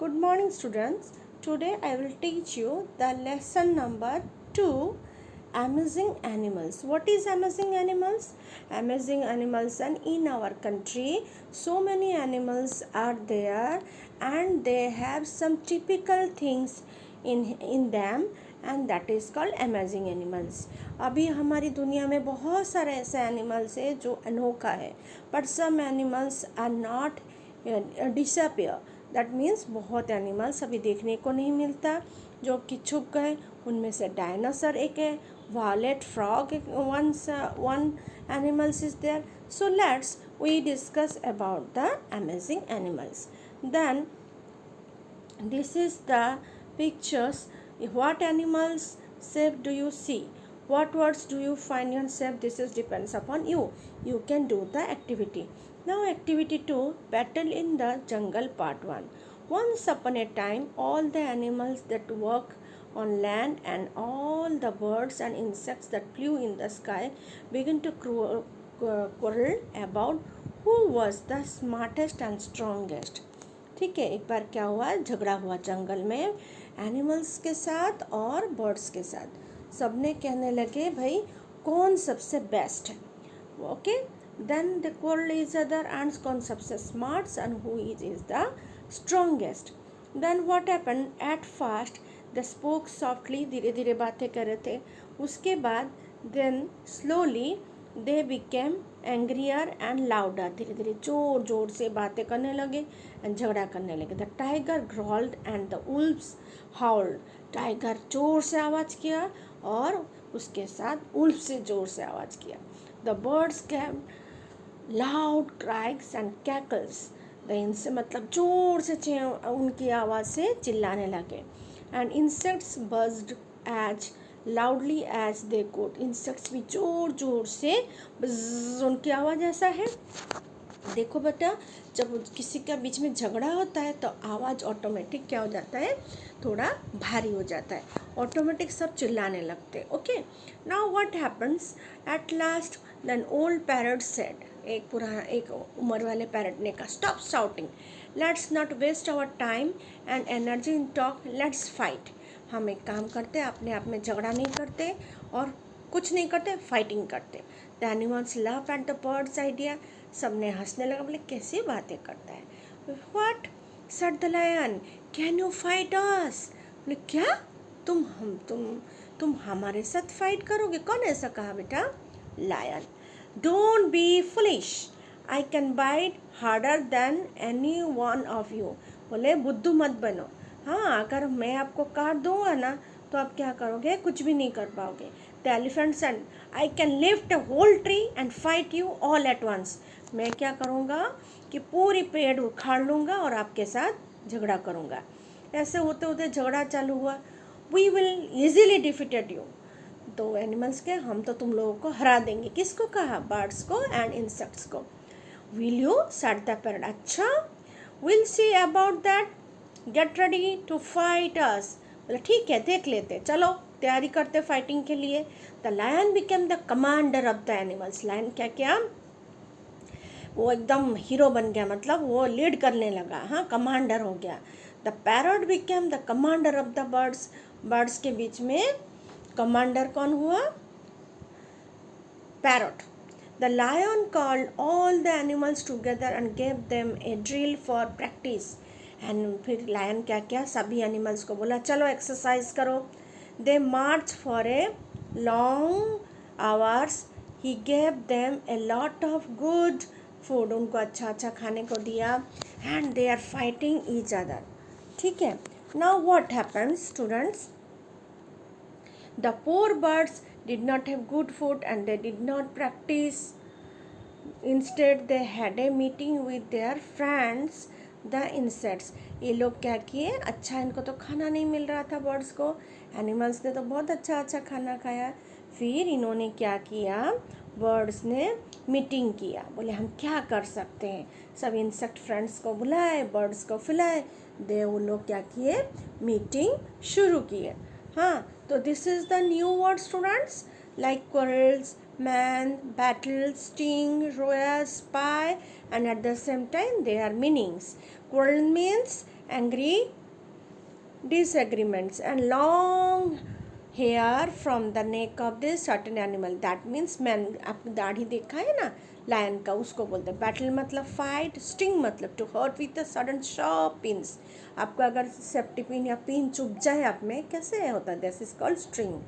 Good morning, students. Today I will teach you the lesson number 2, Amazing Animals. What is amazing animals? Amazing animals, and in our country so many animals are there and they have some typical things in them, and that is called amazing animals. अभी हमारी दुनिया में बहुत सारे ऐसे animals है जो अनोखा है, but some animals are not disappear. That means बहुत एनिमल्स अभी देखने को नहीं मिलता जो कि छुप गए. उनमें से डायनासोर एक है, violet frog one animals is there. So let's we discuss about the amazing animals. Then this is the pictures. What animals shape do you see? What words do you find yourself? This is depends upon you. You can do the activity. Now activity 2, battle in the jungle part 1. Once upon a time, all the animals that work on land and all the birds and insects that flew in the sky began to quarrel about who was the smartest and strongest. ठीक है, एक बार क्या हुआ, झगड़ा हुआ जंगल में animals के साथ और बर्ड्स के साथ. सबने कहने लगे भाई कौन सबसे बेस्ट है. Okay, then the quarrel is other and कौन सबसे smart and who is the strongest. Then what happen, at first the spoke softly, धीरे धीरे बातें कर रहे थे. उसके बाद then slowly they became angrier and louder, धीरे धीरे जोर जोर से बातें करने लगे एंड झगड़ा करने लगे. The tiger growled and the wolves howled, tiger जोर से आवाज़ किया और उसके साथ वुल्फ से जोर से आवाज़ किया. The birds came loud cries and cackles, the इनसे मतलब जोर से उनकी आवाज़ से चिल्लाने लगे. And insects buzzed as loudly as they could, insects भी जोर जोर से उनकी आवाज़ ऐसा है. देखो बेटा, जब किसी का बीच में झगड़ा होता है तो आवाज़ ऑटोमेटिक क्या हो जाता है, थोड़ा भारी हो जाता है, ऑटोमेटिक सब चिल्लाने लगते. Okay, now what happens, at last then old parrot said, एक उम्र वाले पैरट ने कहा, stop shouting, let's not waste our time and energy in talk, let's fight. हम एक काम करते, अपने आप में झगड़ा नहीं करते और कुछ नहीं करते, फाइटिंग करते. The animals laugh at the birds idea, सबने हंसने लगा, बोले कैसी बातें करता है. What said the lion, can you fight us, बोले क्या तुम हमारे साथ फाइट करोगे, कौन ऐसा कहा बेटा, lion. Don't be foolish, I can bite harder than any one of you, बोले बुद्धू मत बनो. हाँ, अगर मैं आपको काट दूंगा ना तो आप क्या करोगे, कुछ भी नहीं कर पाओगे. The elephant said, I can lift a whole tree and fight you all at once, मैं क्या करूँगा कि पूरी पेड़ उखाड़ लूँगा और आपके साथ झगड़ा करूँगा. ऐसे होते होते झगड़ा चालू हुआ. We will easily defeated you, तो एनिमल्स के हम तो तुम लोगों को हरा देंगे. किसको कहा, बर्ड्स को एंड इंसेक्ट्स को. Will you, said the parrot, अच्छा will see about that, get ready to fight us, बोले ठीक है देख लेते, चलो तैयारी करते फाइटिंग के लिए. The lion became the commander of the animals, lion क्या किया, वो एकदम हीरो बन गया, मतलब वो लीड करने लगा, हाँ कमांडर हो गया. The parrot became the commander of the birds, birds के बीच में कमांडर कौन हुआ, parrot. The lion called all the animals together and gave them a drill for practice, and फिर लायन क्या किया, सभी एनिमल्स को बोला चलो एक्सरसाइज करो. They march for a long hours, he gave them a lot of good food, उनको अच्छा अच्छा खाने को दिया. And they are fighting each other. ठीक है, now what happens students, the poor birds did not have good food and they did not practise. Instead they had a meeting with their friends the insects. ये लोग क्या किए, अच्छा इनको तो खाना नहीं मिल रहा था बर्ड्स को, एनिमल्स ने तो बहुत अच्छा अच्छा खाना खाया. फिर इन्होंने क्या किया, बर्ड्स ने मीटिंग किया, बोले हम क्या कर सकते हैं. सब इंसेक्ट फ्रेंड्स को बुलाए, बर्ड्स को खिलाए, दे वो लोग क्या किए, मीटिंग शुरू किए. हाँ, तो this is the new word students, like quarrels, man, battle, sting, roar, spy, and at the same time they are meanings. Quarrel means angry, disagreements, and long hair from the neck of this certain animal. That means man. आपने दाढ़ी देखा है ना lion का, उसको बोलते हैं. Battle मतलब फाइट, स्टिंग मतलब to hurt with a sudden sharp pins. आपको अगर सेफ्टी पिन या पिन चुभ जाए आप में, कैसे होता है, this is called string.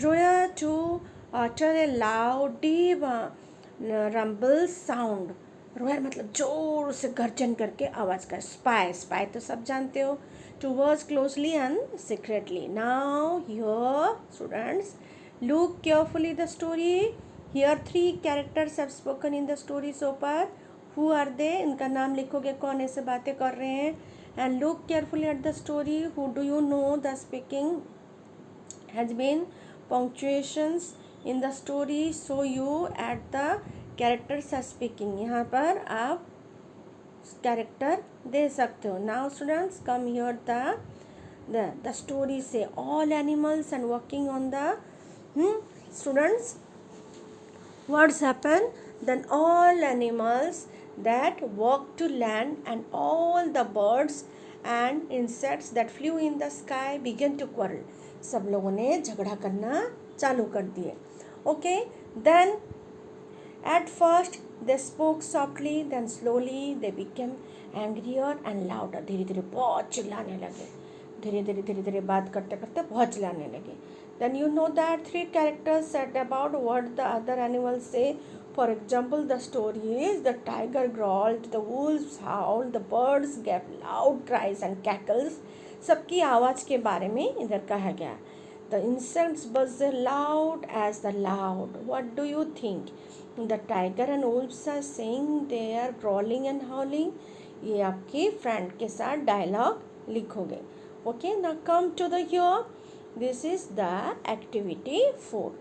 Roar to utter a loud deep rumble sound. Roar मतलब जोर से गर्जन करके आवाज़ का. स्पाई, स्पाई तो सब जानते हो, to watch closely and secretly. Now here students look carefully the story. Here three characters have spoken in the story so far. Who are they? इनका नाम लिखोगे कौन ऐसे बातें कर रहे हैं. And look carefully at the story. Who do you know the speaking has been punctuations in the story, so you add the characters are speaking. यहाँ पर आप कैरेक्टर दे सकते हो. Now students come here the story से all animals and working on the students what's happen then all animals that walk to land and all the birds and insects that flew in the sky began to quarrel. सब लोगों ने झगड़ा करना चालू कर दिए. Okay, then at first they spoke softly, then slowly they became angrier and louder. धीरे धीरे बहुत चिल्लाने लगे. धीरे धीरे बात करते करते बहुत चिल्लाने लगे. Then you know that three characters said about what the other animals say. For example, the story is the tiger growled, the wolves howled, the birds gave loud cries and cackles. सबकी आवाज़ के बारे में इधर कहा गया. The insects buzzed loud as the loud. What do you think? The tiger and wolves are saying they are growling and howling. ये आपके फ्रेंड के साथ डायलॉग लिखोगे. Okay, now come to the here. This is the activity 4.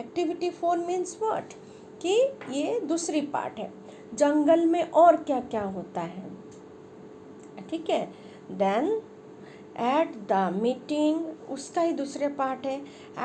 Activity 4 means what? कि ये दूसरी part है. जंगल में और क्या क्या होता है, ठीक है. देन एट द मीटिंग, उसका ही दूसरे पार्ट है.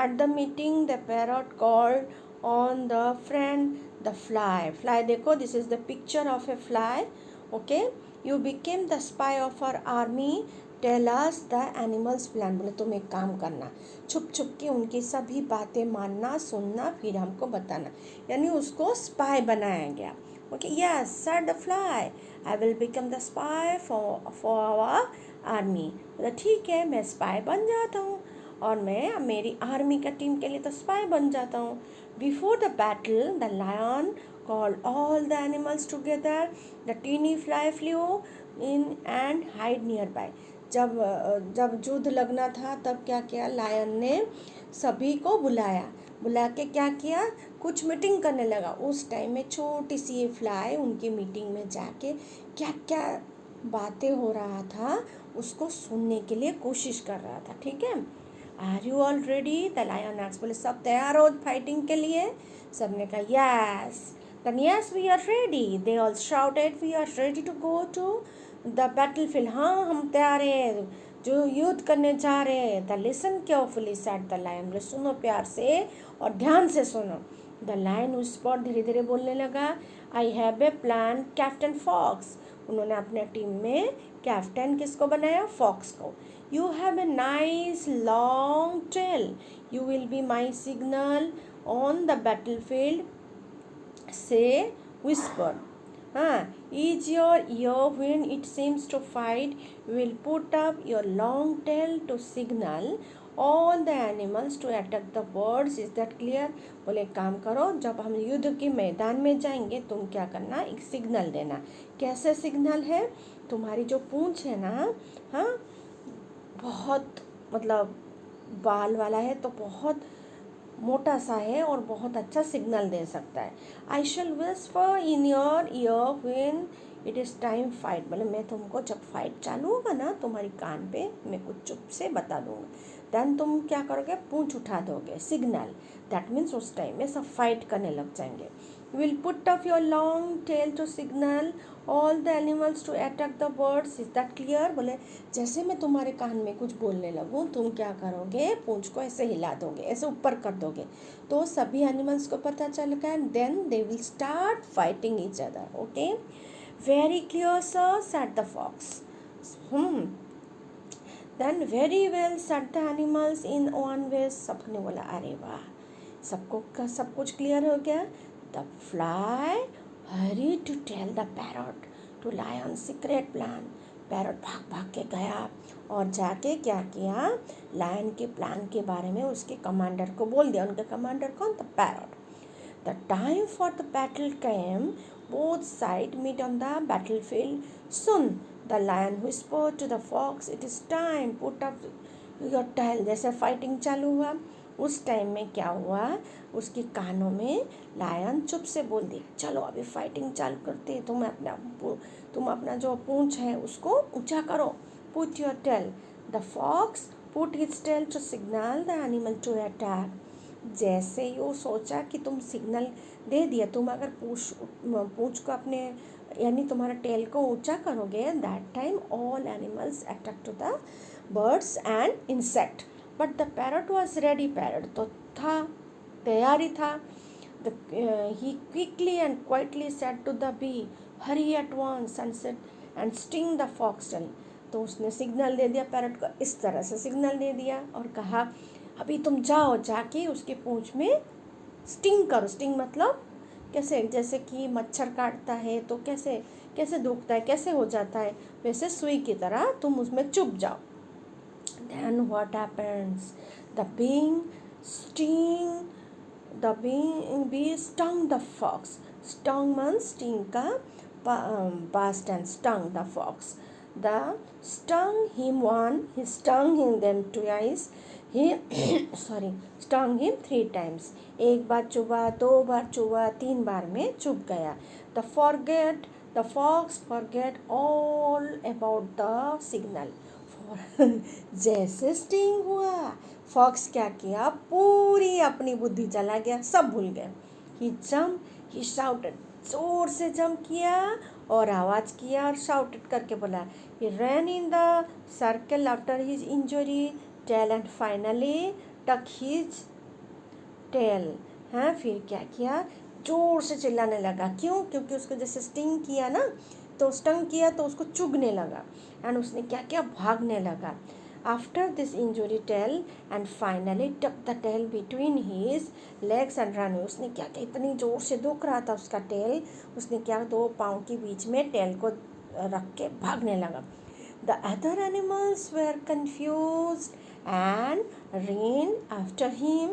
At the meeting the parrot called on the friend the fly. Fly देखो, this is the picture of a fly. Okay, you became the spy of our army. Tell us the animals plan. बोले तुम एक काम करना, छुप छुप के उनकी सभी बातें मानना, सुनना, फिर हमको बताना. यानी उसको स्पाई बनाया गया. Okay, yes sir the fly, I will become the spy for our army. बोला ठीक है, मैं स्पाई बन जाता हूँ और मैं मेरी आर्मी का टीम के लिए तो स्पाई बन जाता हूँ. Before the battle the lion called all the animals together. The teeny fly flew in and hid nearby. जब युद्ध लगना था तब क्या किया, लायन ने सभी को बुला के क्या किया, कुछ मीटिंग करने लगा. उस टाइम में छोटी सी ये फ्लाई उनकी मीटिंग में जाके क्या क्या बातें हो रहा था उसको सुनने के लिए कोशिश कर रहा था. ठीक है. Are you all ready? The lion asked. बोले सब तैयार हो फाइटिंग के लिए? सबने कहा yes. Then yes we are ready. They all shouted we are ready to go to the battlefield. हाँ हम तैयार हैं, जो युद्ध करने जा रहे हैं. The listen carefully said the lion. बोले सुनो प्यार से और ध्यान से सुनो. द लायन उस पर धीरे धीरे बोलने लगा. I have a plan captain fox. उन्होंने अपने टीम में कैप्टन किसको बनाया, फॉक्स को. You have a nice long tail. You will be my signal on the battlefield. Say whisper. Each your ear when it seems to fight. You will put up your long tail to signal all the animals to attack the birds. Is that clear? बोले काम करो, जब हम युद्ध के मैदान में जाएंगे तुम क्या करना, एक सिग्नल देना. कैसे सिग्नल है, तुम्हारी जो पूंछ है ना, हाँ बहुत मतलब बाल वाला है तो बहुत मोटा सा है और बहुत अच्छा सिग्नल दे सकता है. I shall whisper in your ear when it is time fight. बोले मैं तुमको जब फाइट चालू होगा ना तुम्हारी कान पे मैं कुछ चुप से बता दूंगा. देन तुम क्या करोगे, पूंछ उठा दोगे, सिग्नल. दैट मीन्स उस टाइम में सब फाइट करने लग जाएंगे. You will put up your long tail to signal all the animals to attack the birds. Is that clear? बोले जैसे मैं तुम्हारे कान में कुछ बोलने लगूँ, तुम क्या करोगे, पूंछ को ऐसे हिला दोगे, ऐसे ऊपर कर दोगे, तो सभी एनिमल्स को पता चलेगा, and then they will start fighting each other. Okay, very clear sir, said the fox. Then very well, said the animals in one way. सबने बोला अरे वाह, सबको सब कुछ क्लियर हो गया. The fly hurried to tell the parrot to lie on secret plan. Parrot भाग भाग के गया और जाके क्या किया, लायन के प्लान के बारे में उसके कमांडर को बोल दिया. उनके कमांडर कौन था? Parrot. The time for the battle came. Both sides meet on the battlefield. Soon the lion whispered to the fox, "It is time. Put up your tail." जैसे फाइटिंग चालू हुआ, उस टाइम में क्या हुआ, उसके कानों में लायन चुप से बोल दिया, चलो अभी फाइटिंग चालू करते हैं, तुम अपना जो पूंछ है उसको ऊंचा करो. Put your tail. The fox put his tail to signal the animal to attack. जैसे ही वो सोचा कि तुम सिग्नल दे दिया, तुम अगर पूंछ को अपने यानी तुम्हारा टेल को ऊंचा करोगे, that time all animals attack to the birds and insect. But the parrot was ready. Parrot तो था, तैयारी था. He quickly and quietly said to the bee, hurry at once and sting the fox tail. तो उसने signal दे दिया parrot को, इस तरह से सिग्नल दे दिया और कहा अभी तुम जाओ, जाके उसके पूंछ में स्टिंग करो. स्टिंग मतलब कैसे, जैसे कि मच्छर काटता है तो कैसे कैसे दुखता है, कैसे हो जाता है, वैसे सुई की तरह तुम उसमें चुभ जाओ. Then what happens? The bee stung the fox. Stung means sting का past tense, stung the fox. The stung him one, he stung him them twice. He stung him 3 times. एक बार चुभा, 2 बार चुभा, 3 बार में चुभ गया. The fox forget all about the signal. जैसे sting हुआ, fox क्या किया, पूरी अपनी बुद्धि चला गया, सब भूल गए. ही शाउटेड, जोर से जंप किया और आवाज़ किया और शाउटेड करके बोला. He ran in the circle after his injury tail and finally tuck his tail. हाँ, फिर क्या किया, जोर से चिल्लाने लगा. क्यों? क्योंकि उसको जैसे स्टिंग किया ना, तो स्टंग किया तो उसको चुभने लगा एंड उसने क्या किया, भागने लगा. After this injury tail and finally tuck the tail between his legs and run. उसने क्या किया, इतनी जोर से दुख रहा था उसका टेल, उसने क्या 2 पाँव के बीच में टेल को रख के भागने लगा. The other animals were confused and ran after him.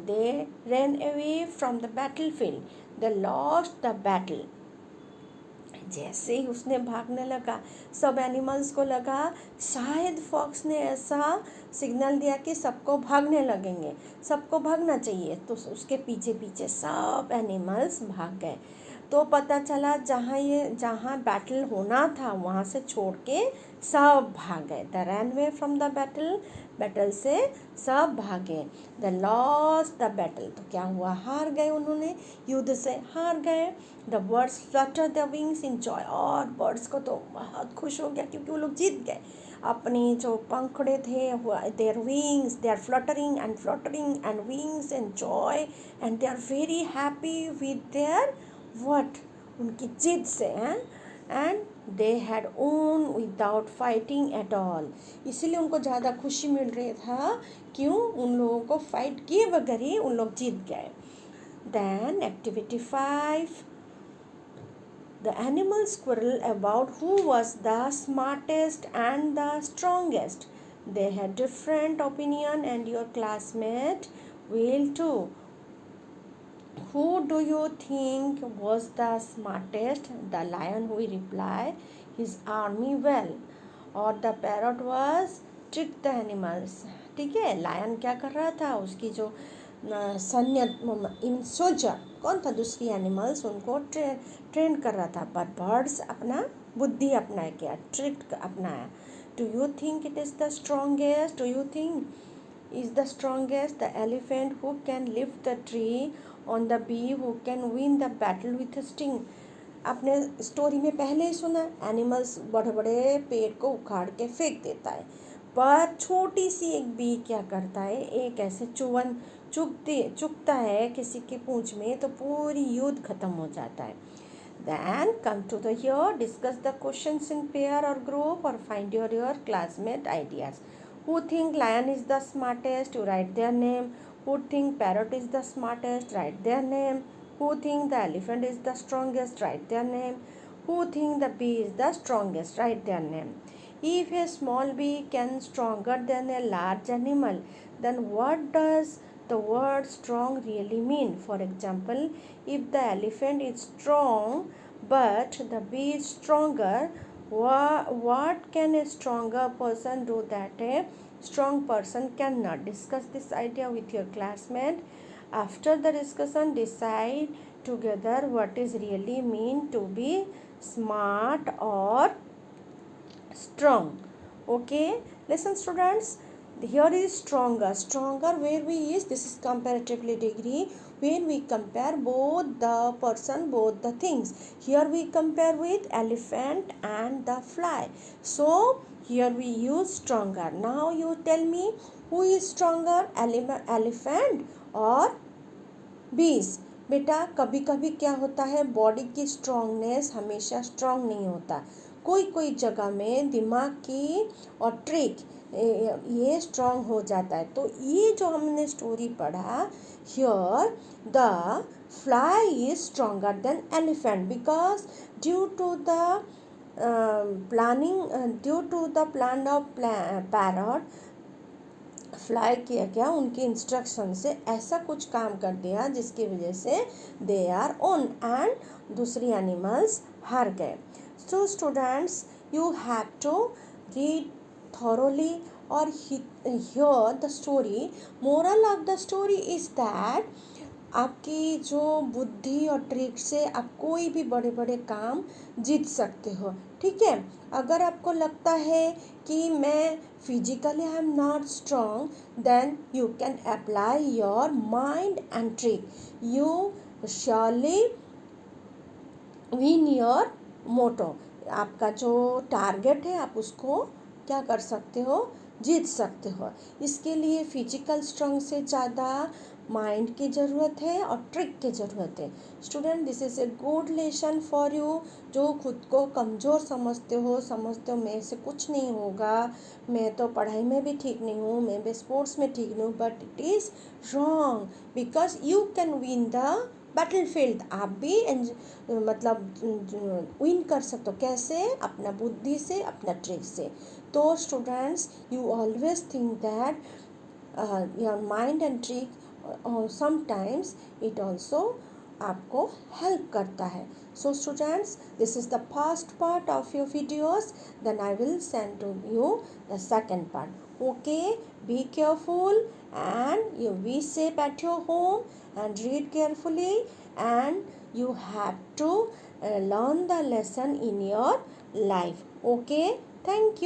They ran away from the battlefield. They lost the battle. जैसे ही उसने भागने लगा, सब एनिमल्स को लगा शायद फॉक्स ने ऐसा सिग्नल दिया कि सबको भागने लगेंगे, सबको भागना चाहिए. तो उसके पीछे पीछे सब एनिमल्स भाग गए. तो पता चला जहाँ बैटल होना था वहाँ से छोड़ के सब भाग गए. The run way from the battle से सब भागे. द लॉस द बैटल, तो क्या हुआ, हार गए उन्होंने, युद्ध से हार गए. The birds Flutter the wings in joy, और बर्ड्स को तो बहुत खुश हो गया क्योंकि वो लोग जीत गए. अपने जो पंखड़े थे, their wings, they are fluttering and wings and joy and they are very happy with their what, उनकी जिद से हैं. And they had won without fighting at all. इसीलिए उनको ज़्यादा खुशी मिल रही था, क्यों, उन लोगों को फाइट किए बगैर ही उन लोग जीत गए. Then activity 5, the animals quarrel about who was the smartest and the strongest. They had different opinion and your classmate will too. Who do you think was the smartest? The lion will reply his army well, or the parrot was trick the animals. ठीक है, lion क्या कर रहा था, उसकी जो सैन्य इन soldier कौन था, दूसरी एनिमल्स, उनको ट्रेन कर रहा था. बट बर्ड्स अपना बुद्धि अपनाया, क्या ट्रिक अपनाया. Do you think it is the strongest? Do you think is the strongest the elephant who can lift the tree, on the bee who can win the battle with a sting. आपने story में पहले ही सुना, animals बड़े बड़े पेड़ को उखाड़ के फेंक देता है, पर छोटी सी एक बी क्या करता है, एक ऐसे चुवन चुगता है किसी की पूंछ में, तो पूरी युद्ध खत्म हो जाता है. Then come to the here, discuss the questions in pair or group or find your classmate ideas. Who think lion is the smartest? You write their name. Who think parrot is the smartest? Write their name. Who think the elephant is the strongest? Write their name. Who think the bee is the strongest? Write their name. If a small bee can stronger than a large animal, then what does the word strong really mean? For example, if the elephant is strong but the bee is stronger, what can a stronger person do that a strong person cannot? Discuss this idea with your classmate. After the discussion, decide together what is really mean to be smart or strong. Okay, listen students, here is stronger where we is, this is comparatively degree, when we compare both the person, both the things. Here we compare with elephant and the fly, so here we use stronger. Now you tell me, who is stronger, elephant or bees? बेटा कभी कभी क्या होता है, body की strongness हमेशा strong नहीं होता, कोई कोई जगह में दिमाग की और ट्रिक ये स्ट्रांग हो जाता है. तो ये जो हमने स्टोरी पढ़ा, here the fly is stronger than elephant because due to the plan of parrot, fly किया क्या, उनके इंस्ट्रक्शन से ऐसा कुछ काम कर दिया जिसकी वजह से दे आर ऑन एंड दूसरी एनिमल्स हार गए. So students, you have to read thoroughly or hear the story. Moral of the story is that आपकी जो बुद्धि और ट्रिक से आप कोई भी बड़े बड़े काम जीत सकते हो. ठीक है, अगर आपको लगता है कि मैं physically I am not strong, then you can apply your mind and trick. You surely win your motto. आपका जो टारगेट है आप उसको क्या कर सकते हो, जीत सकते हो. इसके लिए फिजिकल स्ट्रॉन्ग से ज़्यादा माइंड की ज़रूरत है और ट्रिक की ज़रूरत है. Student, this is a good lesson for you. जो खुद को कमज़ोर समझते हो मेरे से कुछ नहीं होगा, मैं तो पढ़ाई में भी ठीक नहीं हूँ, मैं भी स्पोर्ट्स में ठीक नहीं हूँ, but it is wrong because you can win the battlefield. आप भी मतलब विन कर सकते हो. कैसे? अपना बुद्धि से, अपना ट्रिक से. तो students, you always think that your mind and trick sometimes it also आपको हेल्प करता है. So students, this is the first part of your videos, then I will send to you the second part. Okay, be careful and you be safe at your home and read carefully, and you have to learn the lesson in your life. Okay, thank you.